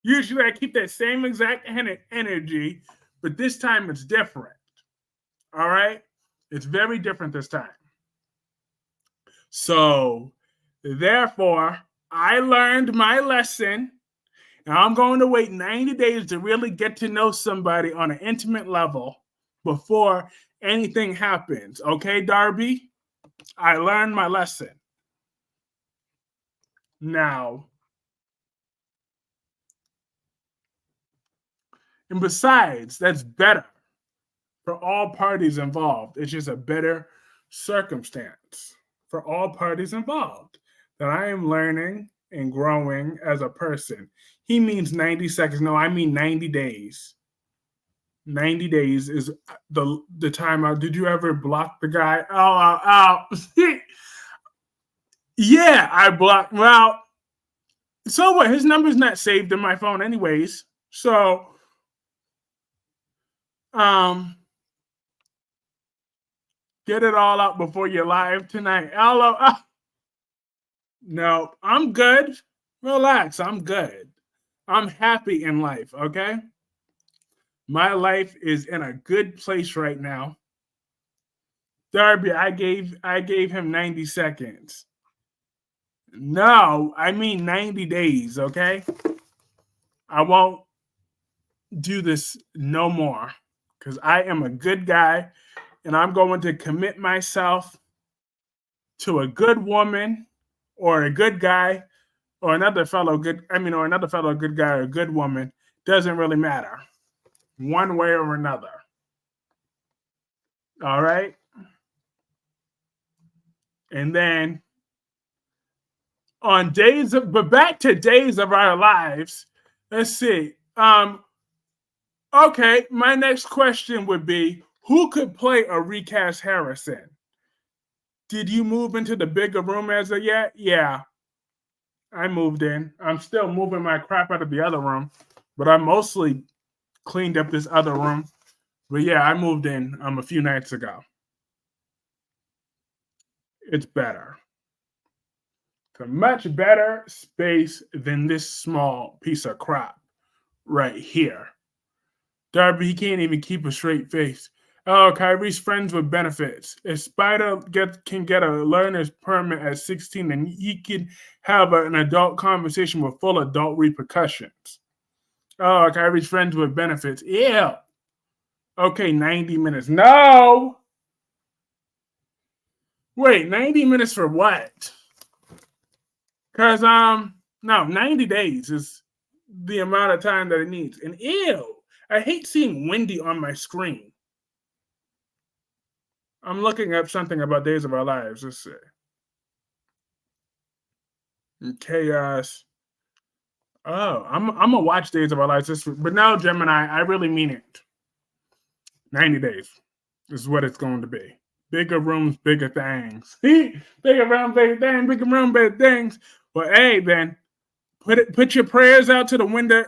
Usually I keep that same exact energy, but this time it's different. All right? It's very different this time. So, therefore, I learned my lesson. Now I'm going to wait 90 days to really get to know somebody on an intimate level before anything happens. Okay, Darby? I learned my lesson. Now, and besides, that's better for all parties involved. It's just a better circumstance for all parties involved that I am learning and growing as a person. He means 90 seconds. No, I mean 90 days. 90 days is the timeout. Did you ever block the guy? Yeah, I blocked. Well, so what? His number's not saved in my phone anyways. So, get it all out before you're live tonight. No, I'm good. Relax, I'm good. I'm happy in life, okay? My life is in a good place right now. Darby, I gave him 90 seconds. No, I mean 90 days, okay? I won't do this no more because I am a good guy and I'm going to commit myself to a good woman or a good guy or another fellow good guy or a good woman. Doesn't really matter. One way or another. All right? And then on but back to days of our lives, let's see. Okay, my next question would be, who could play a recast Harrison? Did you move into the bigger room as of yet? Yeah, I moved in. I'm still moving my crap out of the other room, but I mostly cleaned up this other room. But yeah, I moved in a few nights ago. It's better. It's a much better space than this small piece of crap right here. Darby, he can't even keep a straight face. Oh, Kyrie's friends with benefits. If Spider can get a learner's permit at 16, then he can have an adult conversation with full adult repercussions. Oh, Kyrie's friends with benefits. Yeah. Okay, 90 minutes. No. Wait, 90 minutes for what? Because, no, 90 days is the amount of time that it needs. And ew, I hate seeing Wendy on my screen. I'm looking up something about Days of Our Lives. Let's see. Chaos. Oh, I'm gonna watch Days of Our Lives but no, Gemini, I really mean it. 90 days is what it's going to be. Bigger rooms, bigger things. Bigger room, bigger things. Bigger room, bigger things. Well, hey, then put your prayers out to the window.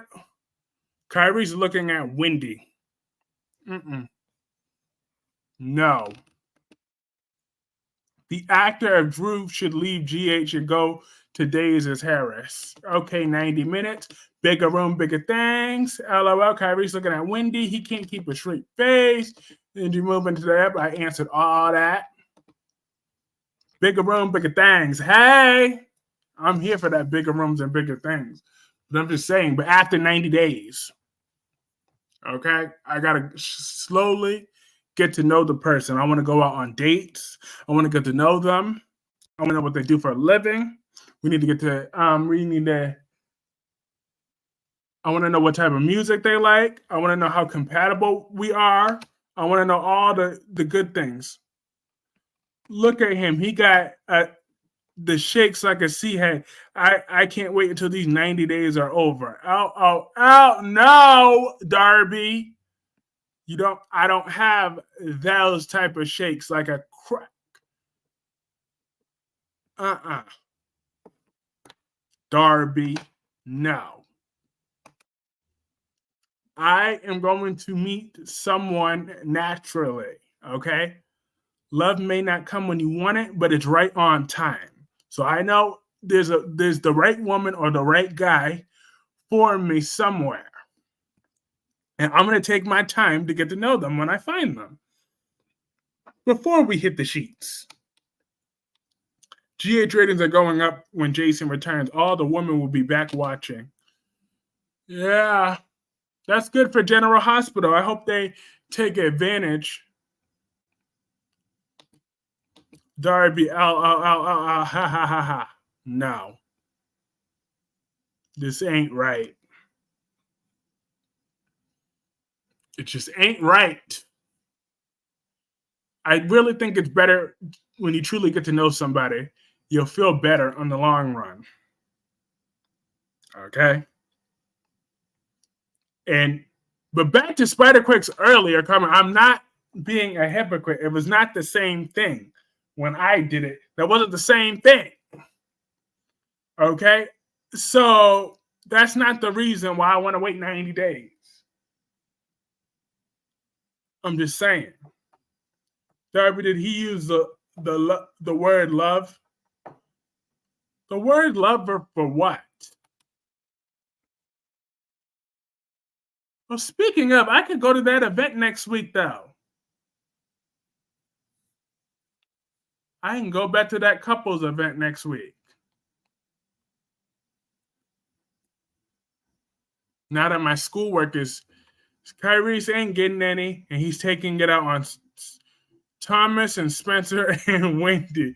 Kyrie's looking at Wendy. No. The actor of Drew should leave GH and go Today's is Harris. Okay, 90 minutes. Bigger room, bigger things. LOL. Kyrie's looking at Wendy. He can't keep a straight face. Then you move into the app. I answered all that. Bigger room, bigger things. Hey, I'm here for that bigger rooms and bigger things. But I'm just saying, but after 90 days, okay, I got to slowly get to know the person. I want to go out on dates. I want to get to know them. I want to know what they do for a living. We need to get to, I want to know what type of music they like. I want to know how compatible we are. I want to know all the good things. Look at him. He got the shakes like a sea head. I can't wait until these 90 days are over. Oh, no, Darby. I don't have those type of shakes like a crack. Darby, no. I am going to meet someone naturally, okay? Love may not come when you want it, but it's right on time. So I know there's the right woman or the right guy for me somewhere. And I'm going to take my time to get to know them when I find them. Before we hit the sheets. GH ratings are going up when Jason returns. All the women will be back watching. Yeah, that's good for General Hospital. I hope they take advantage. Darby, ha, ha, ha, ha. No. This ain't right. It just ain't right. I really think it's better when you truly get to know somebody. You'll feel better on the long run. Okay? But back to Spider-Quick's earlier comment, I'm not being a hypocrite. It was not the same thing when I did it. That wasn't the same thing. Okay? So that's not the reason why I want to wait 90 days. I'm just saying. Darby, did he use the word love? The word love for what? Well, speaking of, I could go to that event next week, though. I can go back to that couples event next week. Now that my schoolwork is, Kyrie's ain't getting any, and he's taking it out on Thomas and Spencer and Wendy.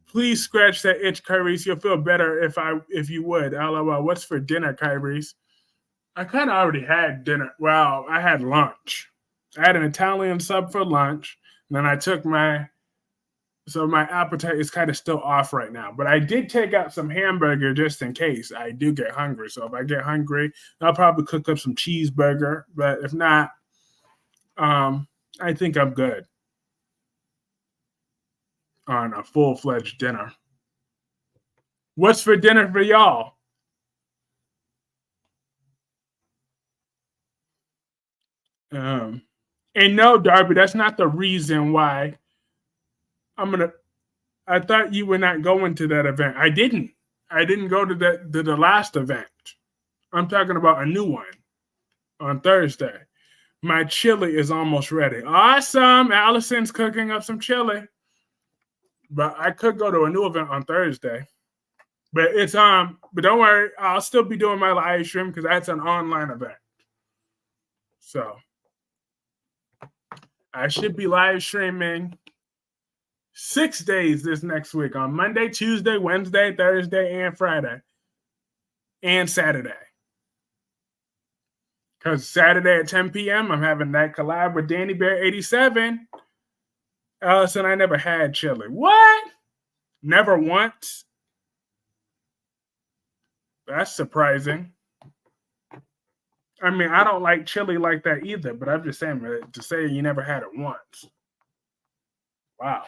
Please scratch that itch, Kyrie's. You'll feel better if you would. LOL. What's for dinner, Kyrie's? I kind of already had dinner. Well, I had lunch. I had an Italian sub for lunch. And then I took my appetite is kind of still off right now. But I did take out some hamburger just in case I do get hungry. So if I get hungry, I'll probably cook up some cheeseburger. But if not, I think I'm good on a full-fledged dinner. What's for dinner for y'all? And no, Darby, that's not the reason why I thought you were not going to that event. I didn't go to the last event. I'm talking about a new one on Thursday. My chili is almost ready. Awesome. Allison's cooking up some chili. But I could go to a new event on Thursday. But but don't worry, I'll still be doing my live stream because that's an online event. So I should be live streaming 6 days this next week on Monday, Tuesday, Wednesday, Thursday, and Friday. And Saturday. Because Saturday at 10 p.m., I'm having that collab with Danny Bear 87. Allison, I never had chili. What? Never once? That's surprising. I mean, I don't like chili like that either, but I'm just saying to say you never had it once. Wow.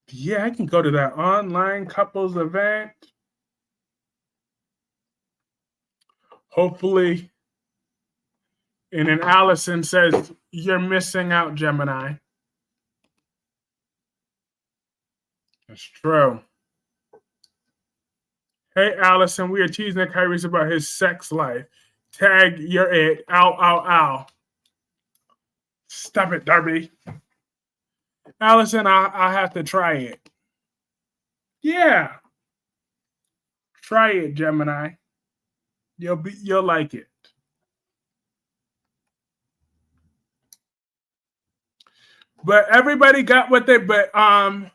Yeah, I can go to that online couples event. Hopefully, And then Allison says, you're missing out, Gemini. That's true. Hey, Allison, we are teasing Kyrie's about his sex life. Tag, you're it. Ow, ow, ow. Stop it, Darby. Allison, I have to try it. Yeah. Try it, Gemini. You'll like it. But everybody got what they on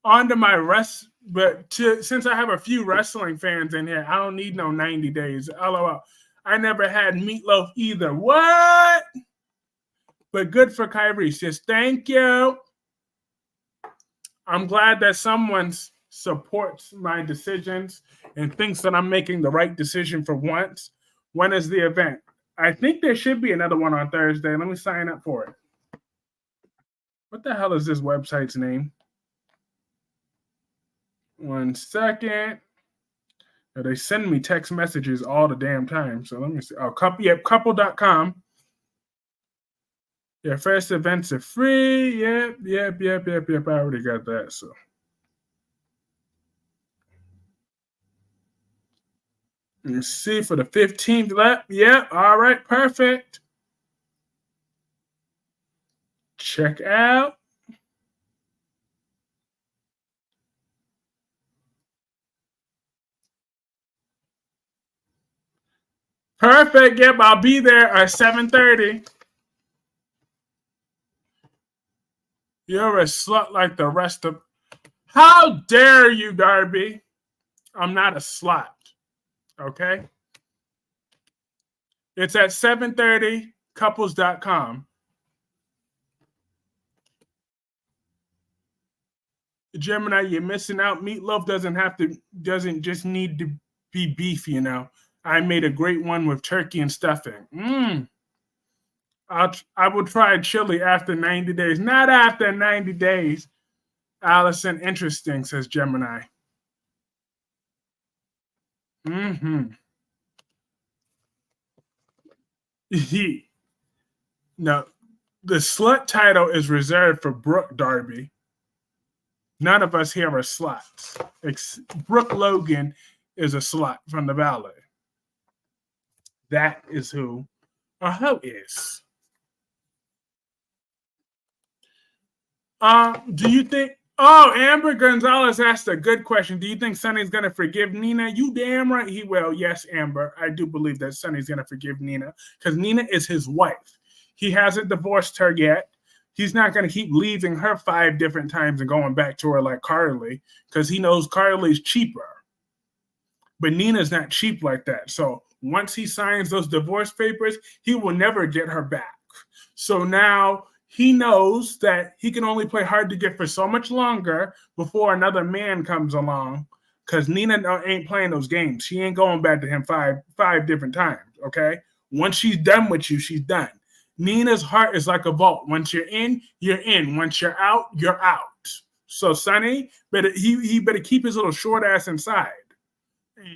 to my rest. But since I have a few wrestling fans in here, I don't need no 90 days. LOL. I never had meatloaf either. What? But good for Kyrie. Says thank you. I'm glad that someone supports my decisions and thinks that I'm making the right decision for once. When is the event? I think there should be another one on Thursday. Let me sign up for it. What the hell is this website's name? 1 second. They send me text messages all the damn time. So let me see. Oh, couple.com. Yeah, first events are free. Yep. I already got that. So let's see for the 15th lap. Yep. All right. Perfect. Check out. Perfect. Yep. I'll be there at 7:30. You're a slut like the rest of. How dare you, Darby? I'm not a slut. Okay. It's at 7:30, couples.com. Gemini, you're missing out. Meatloaf doesn't just need to be beef, you know. I made a great one with turkey and stuffing. I will try chili after 90 days. Not after 90 days. Allison, interesting, says Gemini. No, the slut title is reserved for Brooke Darby. None of us here are sluts. Brooke Logan is a slut from the ballet. That is who a hoe is. Do you think? Oh, Amber Gonzalez asked a good question. Do you think Sonny's going to forgive Nina? You damn right he will. Yes, Amber. I do believe that Sonny's going to forgive Nina because Nina is his wife. He hasn't divorced her yet. He's not going to keep leaving her 5 different times and going back to her like Carly because he knows Carly's cheaper. But Nina's not cheap like that. So once he signs those divorce papers, he will never get her back. So now he knows that he can only play hard to get for so much longer before another man comes along because Nina ain't playing those games. She ain't going back to him five different times, okay? Once she's done with you, she's done. Nina's heart is like a vault. Once you're in, you're in. Once you're out, you're out. So Sonny, he better keep his little short ass inside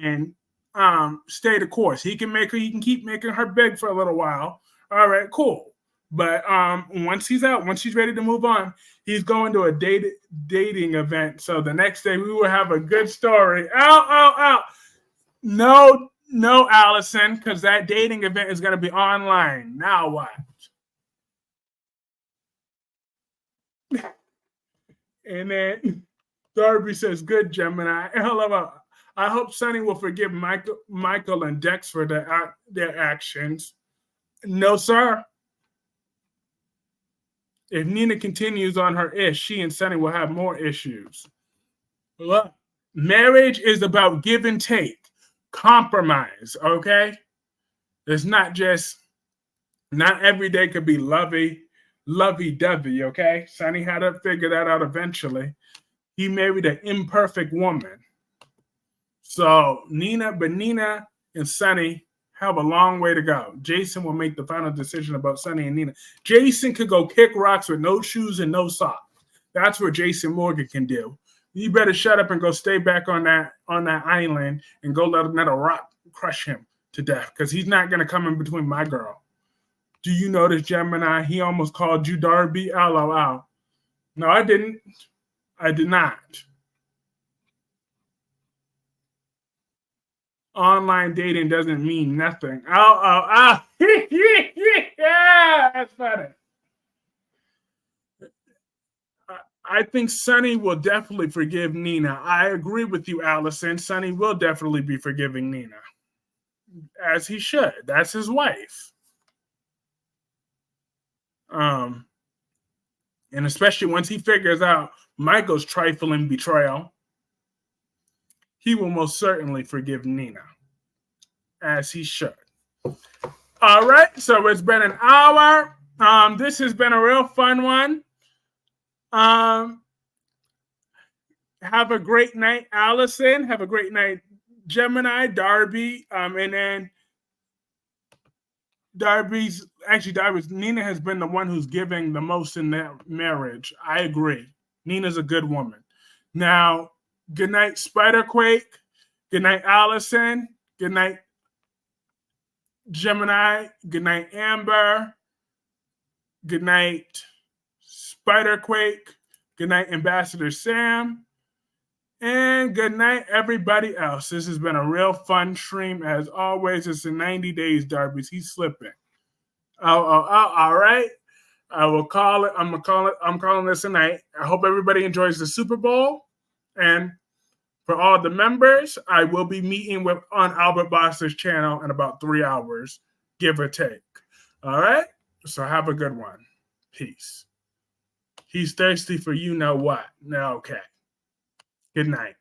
and stay the course. He can keep making her beg for a little while. All right, cool. But once he's out, once he's ready to move on, he's going to a dating event. So the next day we will have a good story. Ow. No, Allison, because that dating event is going to be online. Now what? And then Darby says, good, Gemini. Hello. I hope Sonny will forgive Michael and Dex for their actions. No, sir. If Nina continues on her she and Sonny will have more issues. Look, marriage is about give and take, compromise, okay? It's not every day could be lovey-dovey, okay? Sonny had to figure that out eventually. He married an imperfect woman. So Nina and Sonny have a long way to go. Jason will make the final decision about Sonny and Nina. Jason could go kick rocks with no shoes and no socks. That's what Jason Morgan can do. You better shut up and go stay back on that island and go let a rock crush him to death because he's not going to come in between my girl. Do you notice, Gemini? He almost called you Darby. LOL. No, I didn't. I did not. Online dating doesn't mean nothing. Yeah, that's funny. I think Sonny will definitely forgive Nina. I agree with you, Allison. Sonny will definitely be forgiving Nina, as he should. That's his wife. Um, and especially once he figures out Michael's trifling betrayal, he will most certainly forgive Nina, as he should. All right, so it's been an hour. This has been a real fun one. Um, have a great night, Allison. Have a great night, Gemini, Darby, and then Darby's Nina has been the one who's giving the most in that marriage. I agree. Nina's a good woman. Now, good night, Spiderquake. Good night, Allison. Good night, Gemini. Good night, Amber. Good night, Spiderquake. Good night, Ambassador Sam. And good night, everybody else. This has been a real fun stream. As always, it's in 90 days, Darby's. He's slipping. All right. I will call it. I'm calling this a night. I hope everybody enjoys the Super Bowl. And for all the members, I will be meeting on Albert Boss's channel in about 3 hours, give or take. All right. So have a good one. Peace. He's thirsty for you know what. Now, okay. Good night.